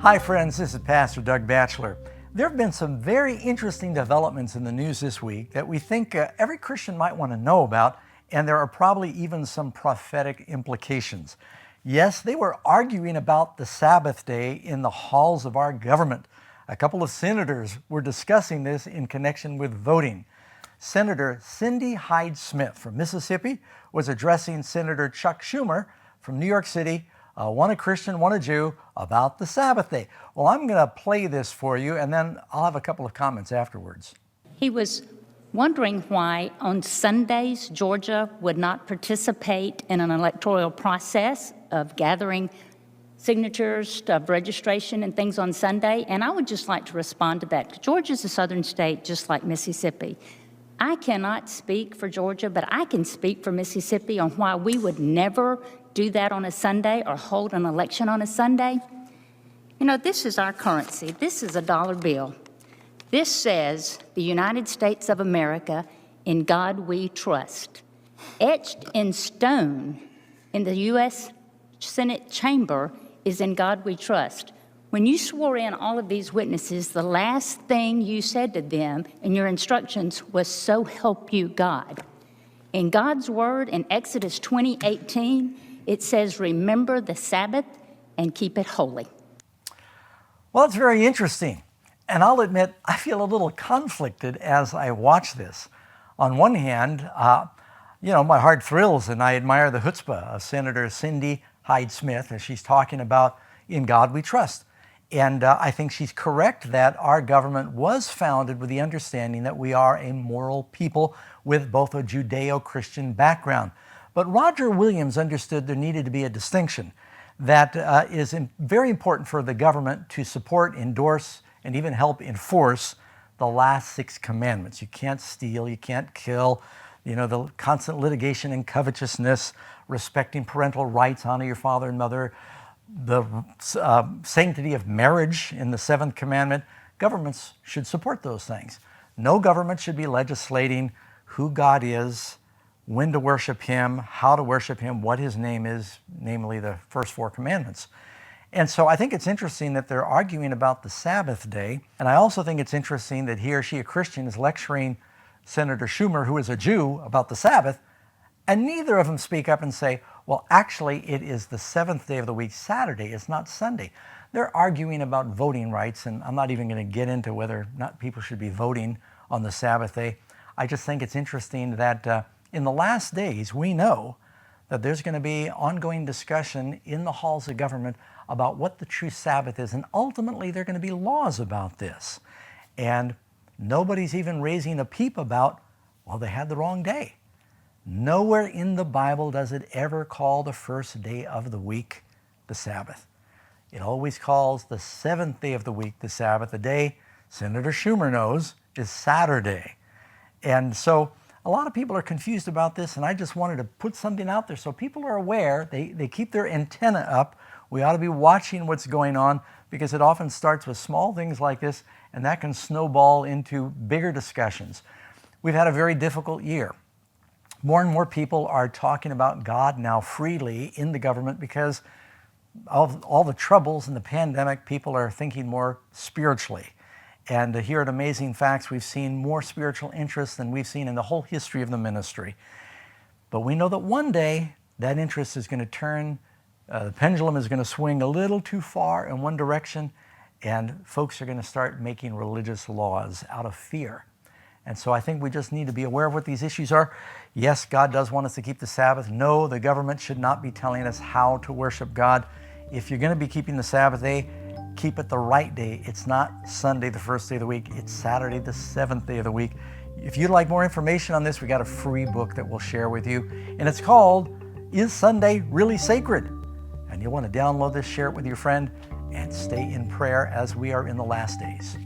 Hi friends, this is Pastor Doug Batchelor. There have been some very interesting developments in the news this week that we think every Christian might want to know about, and there are probably even some prophetic implications. Yes, they were arguing about the Sabbath day in the halls of our government. A couple of senators were discussing this in connection with voting. Senator Cindy Hyde-Smith from Mississippi was addressing Senator Chuck Schumer from New York City, one a Christian, one a Jew, about the Sabbath day. Well, I'm going to play this for you, and then I'll have a couple of comments afterwards. He was wondering why on Sundays Georgia would not participate in an electoral process of gathering signatures of registration and things on Sunday, and I would just like to respond to that. Georgia's a southern state just like Mississippi. I cannot speak for Georgia, but I can speak for Mississippi on why we would never do that on a Sunday or hold an election on a Sunday. You know, this is our currency. This is a dollar bill. This says the United States of America, in God we trust. Etched in stone in the U.S. Senate chamber is in God we trust. When you swore in all of these witnesses, the last thing you said to them in your instructions was, "So help you God." In God's word in Exodus 20:18, it says, "Remember the Sabbath and keep it holy." Well, it's very interesting. And I'll admit, I feel a little conflicted as I watch this. On one hand, my heart thrills and I admire the chutzpah of Senator Cindy Hyde-Smith as she's talking about in God we trust. And I think she's correct that our government was founded with the understanding that we are a moral people with both a Judeo-Christian background. But Roger Williams understood there needed to be a distinction that is very important for the government to support, endorse, and even help enforce the last 6 commandments. You can't steal, you can't kill, the constant litigation and covetousness, respecting parental rights, honor your father and mother, the sanctity of marriage in the 7th commandment. Governments should support those things. No government should be legislating who God is, when to worship Him, how to worship Him, what His name is, namely the first 4 commandments. And so I think it's interesting that they're arguing about the Sabbath day. And I also think it's interesting that he or she, a Christian, is lecturing Senator Schumer, who is a Jew, about the Sabbath. And neither of them speak up and say, well, actually, it is the 7th day of the week, Saturday. It's not Sunday. They're arguing about voting rights. And I'm not even going to get into whether or not people should be voting on the Sabbath day. I just think it's interesting that in the last days, we know that there's going to be ongoing discussion in the halls of government about what the true Sabbath is. And ultimately, there are going to be laws about this. And nobody's even raising a peep about, well, they had the wrong day. Nowhere in the Bible does it ever call the first day of the week the Sabbath. It always calls the 7th day of the week the Sabbath. The day Senator Schumer knows is Saturday. And so a lot of people are confused about this, and I just wanted to put something out there so people are aware. They keep their antenna up. We ought to be watching what's going on because it often starts with small things like this, and that can snowball into bigger discussions. We've had a very difficult year. More and more people are talking about God now freely in the government because of all the troubles in the pandemic. People are thinking more spiritually. And here at Amazing Facts, we've seen more spiritual interest than we've seen in the whole history of the ministry. But we know that one day that interest is going to turn, the pendulum is going to swing a little too far in one direction, and folks are going to start making religious laws out of fear. And so I think we just need to be aware of what these issues are. Yes, God does want us to keep the Sabbath. No, the government should not be telling us how to worship God. If you're going to be keeping the Sabbath day, keep it the right day. It's not Sunday, the first day of the week. It's Saturday, the 7th day of the week. If you'd like more information on this, we got a free book that we'll share with you. And it's called, Is Sunday Really Sacred? And you'll want to download this, share it with your friend, and stay in prayer as we are in the last days.